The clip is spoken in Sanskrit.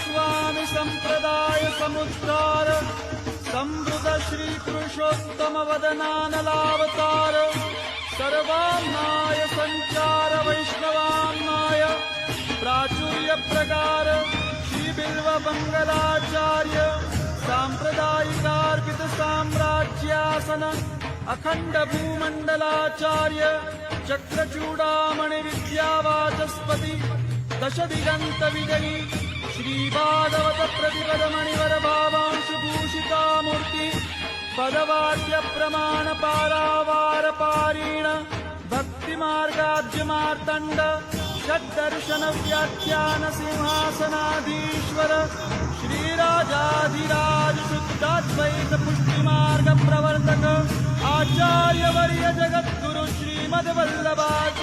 स्वामी संप्रदाय समुद्धार समृद्ध श्री पुरुषोत्तम वदनानलावतार सर्वाम्नाय संचार वैष्णवाम्नाय प्राचुर्य प्रकार श्री बिल्व मंगलाचार्य सांप्रदायिकार्पित साम्राज्यासन अखंड भूमंडलाचार्य चक्रचूडामणि विद्यावाचस्पति दश दिगंत विजयी श्री भागवत प्रतिपद मणिवर भावांशुभूषिता मूर्ति पदवाक्य प्रमाण पारावार पारीण भक्ति मार्गाद्य मार्तंड षड्दर्शन व्याख्यान सिंहासनाधीश्वर श्रीराजाधिराज शुद्धाद्वैत पुष्टि मार्ग प्रवर्तक आचार्य वर्य जगद्गुरु श्रीमद्वल्लभाचार्य